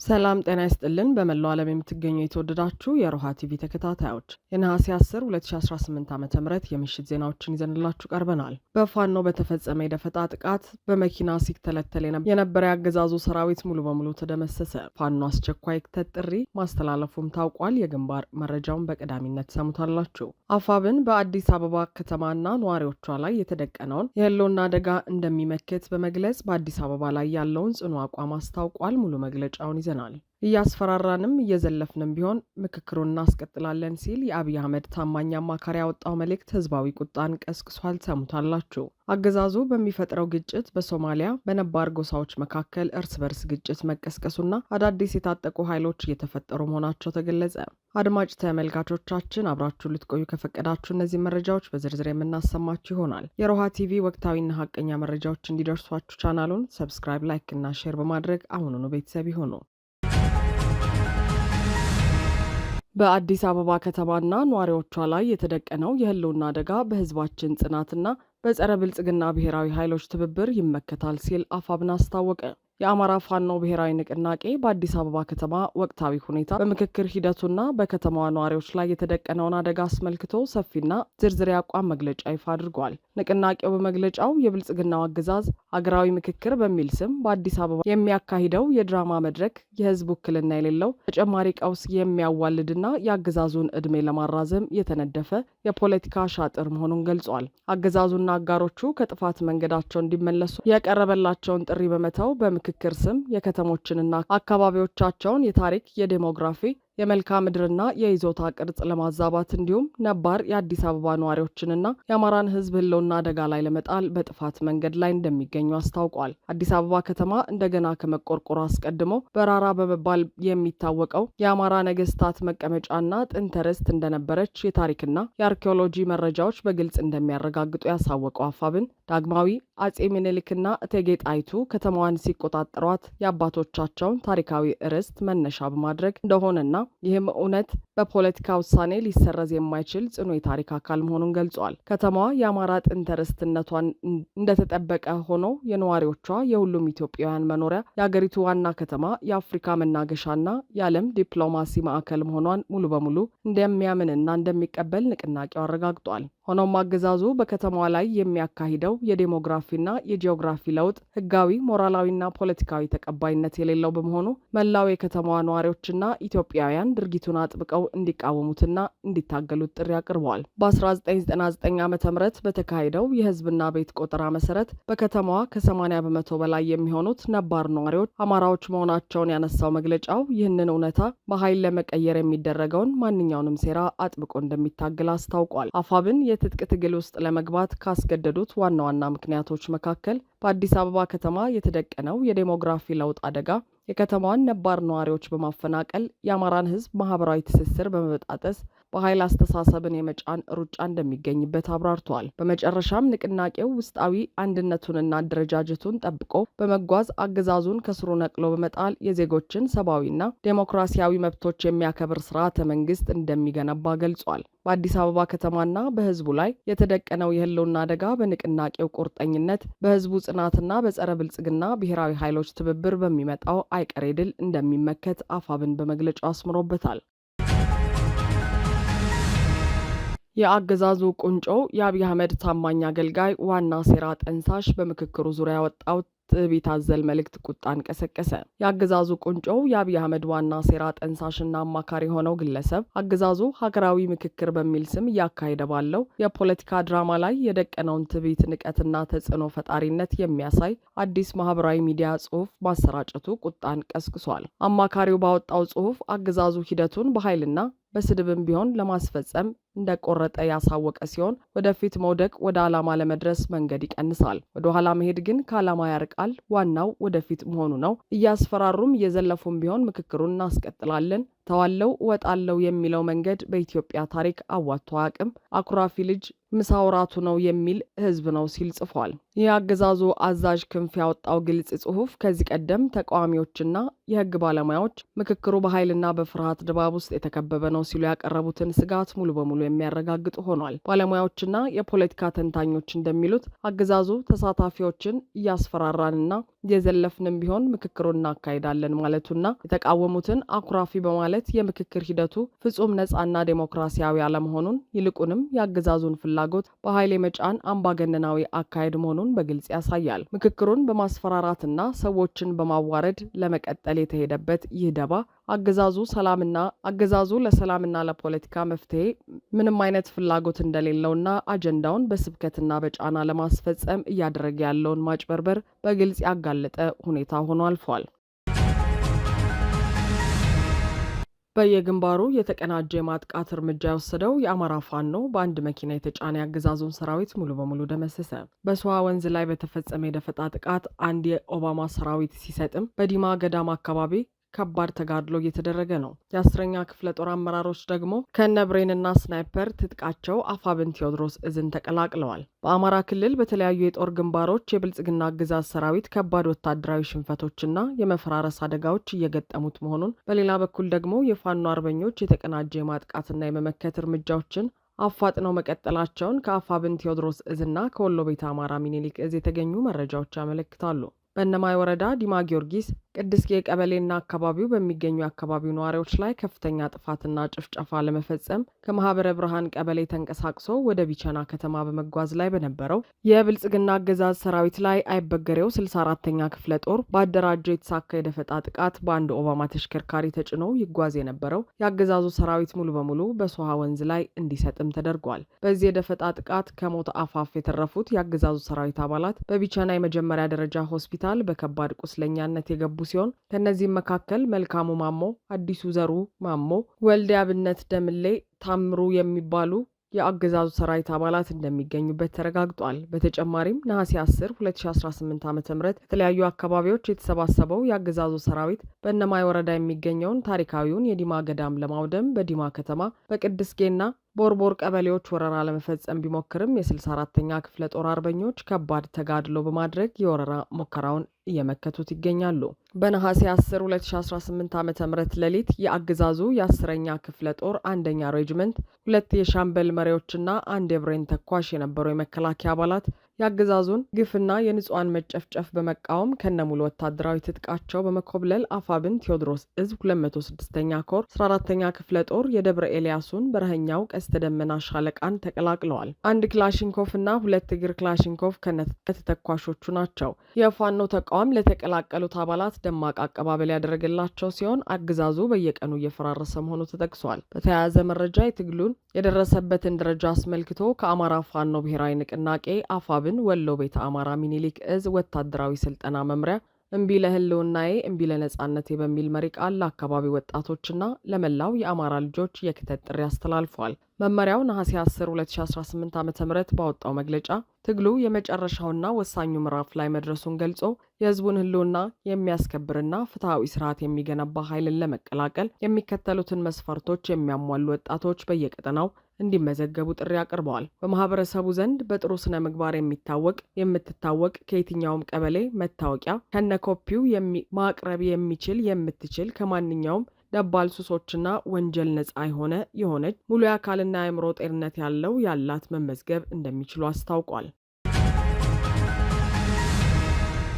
ሰላም ጤና ይስጥልን በመላው ዓለም የምትገኙ የተወደዳችሁ የሮሃ ቲቪ ተከታታዮች የነሐሴ 10 2018 ዓ.ም የምሽት ዜናዎችን ይዘንላችሁ ቀርበናል። በፋኖ በተፈጸመ የደፈጣ ጥቃት በመኪና ሲተለተል የነበረ ያገዛዙ ሰራዊት ሙሉ በሙሉ ተደመሰሰ። ፋኖ አስቸኳይ ክተት ጥሪ ማስተላለፉም ታውቋል። የግንባር መረጃውን በቀዳሚነት ሰሙታላችሁ። አፋብን በአዲስ አበባ ከተማና ነዋሪዎቿ ላይ የተደቀነውን የህልውና አደጋ እንደሚመክት በመግለጽ በአዲስ አበባ ላይ ያለውን ጽኑ አቋም አስታውቋል። ሙሉ መግለጫውን ይዘናል። እያስፈራራንም እየዘለፍንም ቢሆን ምክክሩን እናስቀጥላለን ሲል የአብይ አህመድ ታማኝ አማካሪ ያወጣው መልእክት ህዝባዊ ቁጣን ቀስቅሷል። ሰሙታላችሁ። አገዛዙ በሚፈጥረው ግጭት በሶማሊያ በነባር ጎሳዎች መካከል እርስ በርስ ግጭት መቀስቀሱና አዳዲስ የታጠቁ ኃይሎች እየተፈጠሩ መሆናቸው ተገለጸ። አድማጭ ተመልካቾቻችን አብራችሁ ልትቆዩ ከፈቀዳችሁ እነዚህ መረጃዎች በዝርዝር የምናሰማችሁ ይሆናል። የሮሃ ቲቪ ወቅታዊና ሀቀኛ መረጃዎች እንዲደርሷችሁ ቻናሉን ሰብስክራይብ፣ ላይክ እና ሼር በማድረግ አሁኑኑ ቤተሰብ ይሁኑ። በአዲስ አበባ ከተማና ነዋሪዎቿ ላይ የተደቀነው የህልውና አደጋ በህዝባችን ጽናትና በጸረ ብልጽግና ብሔራዊ ኃይሎች ትብብር ይመከታል ሲል አፋብን አስታወቀ። የአማራ ፋኖ ብሔራዊ ንቅናቄ በአዲስ አበባ ከተማ ወቅታዊ ሁኔታ በምክክር ሂደቱና በከተማዋ ነዋሪዎች ላይ የተደቀነውን አደጋ አስመልክቶ ሰፊና ዝርዝር የአቋም መግለጫ ይፋ አድርጓል። ንቅናቄው በመግለጫው የብልጽግናው አገዛዝ አገራዊ ምክክር በሚል ስም በአዲስ አበባ የሚያካሂደው የድራማ መድረክ የህዝብ ውክልና የሌለው ተጨማሪ ቀውስ የሚያዋልድና የአገዛዙን ዕድሜ ለማራዘም የተነደፈ የፖለቲካ ሻጥር መሆኑን ገልጿል። አገዛዙና አጋሮቹ ከጥፋት መንገዳቸው እንዲመለሱ የቀረበላቸውን ጥሪ በመተው በምክክር ስም የከተሞችንና አካባቢዎቻቸውን የታሪክ፣ የዴሞግራፊ፣ የመልክዓ ምድርና የይዞታ ቅርጽ ለማዛባት እንዲሁም ነባር የአዲስ አበባ ነዋሪዎችንና የአማራን ህዝብ ህልውና አደጋ ላይ ለመጣል በጥፋት መንገድ ላይ እንደሚገኙ አስታውቋል። አዲስ አበባ ከተማ እንደገና ከመቆርቆሩ አስቀድሞ በራራ በመባል የሚታወቀው የአማራ ነገስታት መቀመጫና ጥንተ ርስት እንደነበረች የታሪክና የአርኪኦሎጂ መረጃዎች በግልጽ እንደሚያረጋግጡ ያሳወቀው አፋብን ዳግማዊ አጼ ምኒልክና እቴጌ ጣይቱ ከተማዋን ሲቆጣጠሯት የአባቶቻቸውን ታሪካዊ ርስት መነሻ በማድረግ እንደሆነና ይህም እውነት በፖለቲካ ውሳኔ ሊሰረዝ የማይችል ጽኑ የታሪክ አካል መሆኑን ገልጿል። ከተማዋ የአማራ ጥንተ ርስትነቷን እንደተጠበቀ ሆኖ የነዋሪዎቿ የሁሉም ኢትዮጵያውያን መኖሪያ፣ የአገሪቱ ዋና ከተማ፣ የአፍሪካ መናገሻና የዓለም ዲፕሎማሲ ማዕከል መሆኗን ሙሉ በሙሉ እንደሚያምንና እንደሚቀበል ንቅናቄው አረጋግጧል። ሆኖም አገዛዙ በከተማዋ ላይ የሚያካሂደው የዴሞግራፊና የጂኦግራፊ ለውጥ ህጋዊ፣ ሞራላዊና ፖለቲካዊ ተቀባይነት የሌለው በመሆኑ መላው የከተማዋ ነዋሪዎችና ኢትዮጵያውያን ድርጊቱን አጥብቀው እንዲቃወሙትና እንዲታገሉት ጥሪ አቅርበዋል። በ1999 ዓ.ም በተካሄደው የህዝብና ቤት ቆጠራ መሰረት በከተማዋ ከ80 በመቶ በላይ የሚሆኑት ነባር ነዋሪዎች አማራዎች መሆናቸውን ያነሳው መግለጫው ይህንን እውነታ በኃይል ለመቀየር የሚደረገውን ማንኛውንም ሴራ አጥብቆ እንደሚታገል አስታውቋል። አፋብን የትጥቅ ትግል ውስጥ ለመግባት ካስገደዱት ዋና ዋና ምክንያቶች መካከል በአዲስ አበባ ከተማ የተደቀነው የዴሞግራፊ ለውጥ አደጋ፣ የከተማዋን ነባር ነዋሪዎች በማፈናቀል የአማራን ህዝብ ማህበራዊ ትስስር በመበጣጠስ በኃይል አስተሳሰብን የመጫን ሩጫ እንደሚገኝበት አብራርተዋል። በመጨረሻም ንቅናቄው ውስጣዊ አንድነቱንና አደረጃጀቱን ጠብቆ በመጓዝ አገዛዙን ከስሩ ነቅሎ በመጣል የዜጎችን ሰብአዊና ዴሞክራሲያዊ መብቶች የሚያከብር ስርዓተ መንግስት እንደሚገነባ ገልጿል። በአዲስ አበባ ከተማና በህዝቡ ላይ የተደቀነው የህልውና አደጋ በንቅናቄው ቁርጠኝነት፣ በህዝቡ ጽናትና በጸረ ብልጽግና ብሔራዊ ኃይሎች ትብብር በሚመጣው አይቀሬ ድል እንደሚመከት አፋብን በመግለጫው አስምሮበታል። የአገዛዙ ቁንጮ የአብይ አህመድ ታማኝ አገልጋይ ዋና ሴራ ጠንሳሽ በምክክሩ ዙሪያ ያወጣው ትዕቢት አዘል መልእክት ቁጣን ቀሰቀሰ። የአገዛዙ ቁንጮው የአብይ አህመድ ዋና ሴራ ጠንሳሽና አማካሪ የሆነው ግለሰብ አገዛዙ ሀገራዊ ምክክር በሚል ስም እያካሄደ ባለው የፖለቲካ ድራማ ላይ የደቀነውን ትዕቢት፣ ንቀትና ተጽዕኖ ፈጣሪነት የሚያሳይ አዲስ ማህበራዊ ሚዲያ ጽሑፍ ማሰራጨቱ ቁጣን ቀስቅሷል። አማካሪው ባወጣው ጽሑፍ አገዛዙ ሂደቱን በኃይልና በስድብም ቢሆን ለማስፈጸም እንደቆረጠ ያሳወቀ ሲሆን ወደፊት መውደቅ ወደ ዓላማ ለመድረስ መንገድ ይቀንሳል፣ ወደ ኋላ መሄድ ግን ከዓላማ ያርቃል። ዋናው ወደፊት መሆኑ ነው። እያስፈራሩም እየዘለፉም ቢሆን ምክክሩን እናስቀጥላለን፣ ተዋለው እወጣለው የሚለው መንገድ በኢትዮጵያ ታሪክ አዋጥቶ አያውቅም። አኩራፊ ልጅ ምሳውራቱ ነው የሚል ህዝብ ነው ሲል ጽፏል። ይህ አገዛዙ አዛዥ ክንፍ ያወጣው ግልጽ ጽሑፍ ከዚህ ቀደም ተቃዋሚዎችና የህግ ባለሙያዎች ምክክሩ በኃይልና በፍርሃት ድባብ ውስጥ የተከበበ ነው ሲሉ ያቀረቡትን ስጋት ሙሉ በሙሉ የሚያረጋግጥ ሆኗል። ባለሙያዎችና የፖለቲካ ተንታኞች እንደሚሉት አገዛዙ ተሳታፊዎችን እያስፈራራንና የዘለፍንም ቢሆን ምክክሩን እናካሂዳለን ማለቱና የተቃወሙትን አኩራፊ በማለት የምክክር ሂደቱ ፍጹም ነጻና ዴሞክራሲያዊ አለመሆኑን ይልቁንም የአገዛዙን ፍላጎት በኃይል የመጫን አምባገነናዊ አካሄድ መሆኑን በግልጽ ያሳያል። ምክክሩን በማስፈራራትና ሰዎችን በማዋረድ ለመቀጠል የተሄደበት ይህ ደባ አገዛዙ ለሰላምና ለፖለቲካ መፍትሄ ምንም አይነት ፍላጎት እንደሌለውና አጀንዳውን በስብከትና በጫና ለማስፈጸም እያደረገ ያለውን ማጭበርበር በግልጽ ያጋለጠ ሁኔታ ሆኖ አልፏል። በየግንባሩ የተቀናጀ የማጥቃት እርምጃ የወሰደው የአማራ ፋኖ በአንድ መኪና የተጫነ የአገዛዙን ሰራዊት ሙሉ በሙሉ ደመሰሰ። በሸዋ ወንዝ ላይ በተፈጸመ የደፈጣ ጥቃት አንድ የኦባማ ሰራዊት ሲሰጥም በዲማ ገዳም አካባቢ ከባድ ተጋድሎ እየተደረገ ነው። የ10ኛ ክፍለ ጦር አመራሮች ደግሞ ከነብሬንና ስናይፐር ትጥቃቸው አፋብን ቴዎድሮስ እዝን ተቀላቅለዋል። በአማራ ክልል በተለያዩ የጦር ግንባሮች የብልጽግና አገዛዝ ሰራዊት ከባድ ወታደራዊ ሽንፈቶችና የመፈራረስ አደጋዎች እየገጠሙት መሆኑን፣ በሌላ በኩል ደግሞ የፋኖ አርበኞች የተቀናጀ የማጥቃትና የመመከት እርምጃዎችን አፋጥነው መቀጠላቸውን ከአፋብን ቴዎድሮስ እዝና ከወሎ ቤተ አማራ ሚኒሊክ እዝ የተገኙ መረጃዎች ያመለክታሉ። በእነማይ ወረዳ ዲማ ጊዮርጊስ ቅድስት ቀበሌና አካባቢው በሚገኙ የአካባቢው ነዋሪዎች ላይ ከፍተኛ ጥፋትና ጭፍጨፋ ለመፈጸም ከማህበረ ብርሃን ቀበሌ ተንቀሳቅሶ ወደ ቢቸና ከተማ በመጓዝ ላይ በነበረው የብልጽግና አገዛዝ ሰራዊት ላይ አይበገሬው 64ኛ ክፍለ ጦር ባደራጀው የተሳካ የደፈጣ ጥቃት በአንድ ኦባማ ተሽከርካሪ ተጭኖ ይጓዝ የነበረው የአገዛዙ ሰራዊት ሙሉ በሙሉ በሶሃ ወንዝ ላይ እንዲሰጥም ተደርጓል። በዚህ የደፈጣ ጥቃት ከሞት አፋፍ የተረፉት የአገዛዙ ሰራዊት አባላት በቢቸና የመጀመሪያ ደረጃ ሆስፒታል በከባድ ቁስለኛነት የገቡ ሲሆን ከነዚህም መካከል መልካሙ ማሞ፣ አዲሱ ዘሩ ማሞ፣ ወልደ አብነት ደምሌ ታምሩ የሚባሉ የአገዛዙ ሰራዊት አባላት እንደሚገኙበት ተረጋግጧል። በተጨማሪም ነሐሴ 10 2018 ዓ.ም ከተለያዩ አካባቢዎች የተሰባሰበው የአገዛዙ ሰራዊት በእነማይ ወረዳ የሚገኘውን ታሪካዊውን የዲማ ገዳም ለማውደም በዲማ ከተማ በቅድስጌና ቦርቦር ቀበሌዎች ወረራ ለመፈጸም ቢሞክርም የ64ኛ ክፍለ ጦር አርበኞች ከባድ ተጋድሎ በማድረግ የወረራ ሙከራውን እየመከቱት ይገኛሉ። በነሐሴ 10 2018 ዓ.ም ሌሊት የአገዛዙ የ10ኛ ክፍለ ጦር አንደኛ ሬጅመንት 2 የሻምበል መሪዎችና አንድ የብሬን ተኳሽ የነበሩ የመከላከያ አባላት የአገዛዙን ግፍና የንጹሃን መጨፍጨፍ በመቃወም ከነሙሉ ወታደራዊ ትጥቃቸው በመኮብለል አፋብን ቴዎድሮስ እዝ 206ኛ ኮር 14ኛ ክፍለ ጦር የደብረ ኤልያሱን በረኸኛው ቀስተ ደመና ሻለቃን ተቀላቅለዋል። አንድ ክላሽንኮቭ እና 2 እግር ክላሽንኮቭ ከተተኳሾቹ ናቸው። የፋኖ ተቃዋም ለተቀላቀሉት አባላት ደማቅ አቀባበል ያደረገላቸው ሲሆን አገዛዙ በየቀኑ እየፈራረሰ መሆኑ ተጠቅሷል። በተያያዘ መረጃ የትግሉን የደረሰበትን ደረጃ አስመልክቶ ከአማራ ፋኖ ብሔራዊ ንቅናቄ አፋብን ወሎ ቤተ አማራ ሚኒሊክ እዝ ወታደራዊ ስልጠና መምሪያ እምቢ ለህልውናዬ እምቢ ለነጻነቴ በሚል መሪ ቃል ለአካባቢ ወጣቶችና ለመላው የአማራ ልጆች የክተት ጥሪ አስተላልፏል። መመሪያው ነሐሴ 10 2018 ዓ.ም ባወጣው መግለጫ ትግሉ የመጨረሻውና ወሳኙ ምዕራፍ ላይ መድረሱን ገልጾ የህዝቡን ህልውና የሚያስከብርና ፍትሐዊ ስርዓት የሚገነባ ኃይልን ለመቀላቀል የሚከተሉትን መስፈርቶች የሚያሟሉ ወጣቶች በየቀጠናው እንዲመዘገቡ ጥሪ አቅርበዋል። በማህበረሰቡ ዘንድ በጥሩ ስነ ምግባር የምትታወቅ ከየትኛውም ቀበሌ መታወቂያ ከነኮፒው ማቅረብ የምትችል ከማንኛውም ደባል ሱሶችና ወንጀል ነጻ የሆነች ሙሉ የአካልና የአእምሮ ጤንነት ያላት መመዝገብ እንደሚችሉ አስታውቋል።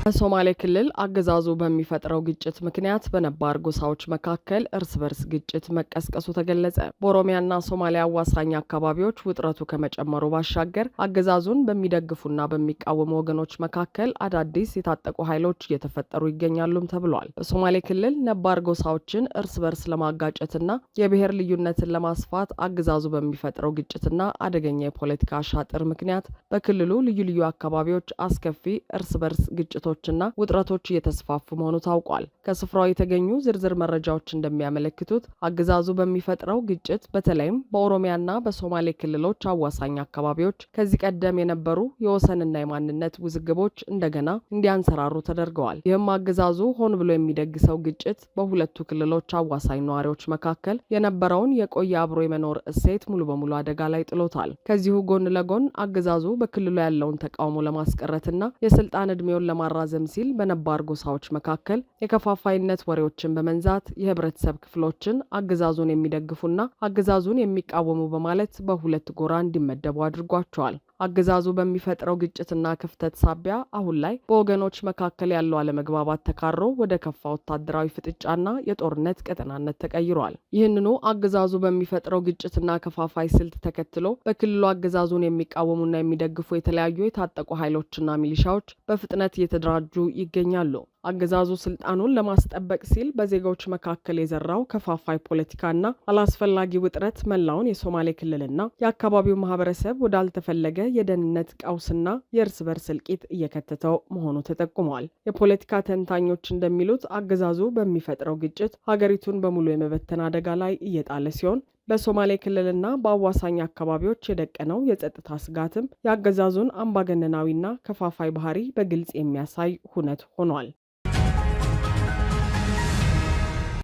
በሶማሌ ክልል አገዛዙ በሚፈጥረው ግጭት ምክንያት በነባር ጎሳዎች መካከል እርስ በርስ ግጭት መቀስቀሱ ተገለጸ። በኦሮሚያና ሶማሊያ አዋሳኝ አካባቢዎች ውጥረቱ ከመጨመሩ ባሻገር አገዛዙን በሚደግፉና በሚቃወሙ ወገኖች መካከል አዳዲስ የታጠቁ ኃይሎች እየተፈጠሩ ይገኛሉም ተብሏል። በሶማሌ ክልል ነባር ጎሳዎችን እርስ በርስ ለማጋጨትና የብሔር ልዩነትን ለማስፋት አገዛዙ በሚፈጥረው ግጭትና አደገኛ የፖለቲካ አሻጥር ምክንያት በክልሉ ልዩ ልዩ አካባቢዎች አስከፊ እርስ በርስ ግጭቶች ና ውጥረቶች እየተስፋፉ መሆኑ ታውቋል። ከስፍራው የተገኙ ዝርዝር መረጃዎች እንደሚያመለክቱት አገዛዙ በሚፈጥረው ግጭት በተለይም በኦሮሚያና በሶማሌ ክልሎች አዋሳኝ አካባቢዎች ከዚህ ቀደም የነበሩ የወሰንና የማንነት ውዝግቦች እንደገና እንዲያንሰራሩ ተደርገዋል። ይህም አገዛዙ ሆን ብሎ የሚደግሰው ግጭት በሁለቱ ክልሎች አዋሳኝ ነዋሪዎች መካከል የነበረውን የቆየ አብሮ የመኖር እሴት ሙሉ በሙሉ አደጋ ላይ ጥሎታል። ከዚሁ ጎን ለጎን አገዛዙ በክልሉ ያለውን ተቃውሞ ለማስቀረትና የስልጣን ዕድሜውን ለማራ ዘም ሲል በነባር ጎሳዎች መካከል የከፋፋይነት ወሬዎችን በመንዛት የህብረተሰብ ክፍሎችን አገዛዙን የሚደግፉና አገዛዙን የሚቃወሙ በማለት በሁለት ጎራ እንዲመደቡ አድርጓቸዋል። አገዛዙ በሚፈጥረው ግጭትና ክፍተት ሳቢያ አሁን ላይ በወገኖች መካከል ያለው አለመግባባት ተካሮ ወደ ከፋ ወታደራዊ ፍጥጫና የጦርነት ቀጠናነት ተቀይሯል። ይህንኑ አገዛዙ በሚፈጥረው ግጭትና ከፋፋይ ስልት ተከትሎ በክልሉ አገዛዙን የሚቃወሙና የሚደግፉ የተለያዩ የታጠቁ ኃይሎችና ሚሊሻዎች በፍጥነት እየተደራጁ ይገኛሉ። አገዛዙ ስልጣኑን ለማስጠበቅ ሲል በዜጋዎች መካከል የዘራው ከፋፋይ ፖለቲካና አላስፈላጊ ውጥረት መላውን የሶማሌ ክልልና የአካባቢው ማህበረሰብ ወዳልተፈለገ የደህንነት ቀውስና የእርስ በርስ እልቂት እየከተተው መሆኑ ተጠቁሟል። የፖለቲካ ተንታኞች እንደሚሉት አገዛዙ በሚፈጥረው ግጭት ሀገሪቱን በሙሉ የመበተን አደጋ ላይ እየጣለ ሲሆን በሶማሌ ክልልና በአዋሳኝ አካባቢዎች የደቀነው የጸጥታ ስጋትም የአገዛዙን አምባገነናዊና ከፋፋይ ባህሪ በግልጽ የሚያሳይ ሁነት ሆኗል።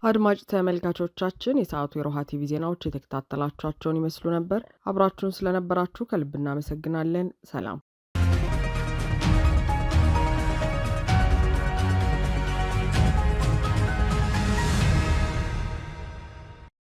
አድማጭ ተመልካቾቻችን የሰዓቱ የሮሃ ቲቪ ዜናዎች የተከታተላችኋቸውን ይመስሉ ነበር። አብራችሁን ስለነበራችሁ ከልብ እናመሰግናለን። ሰላም።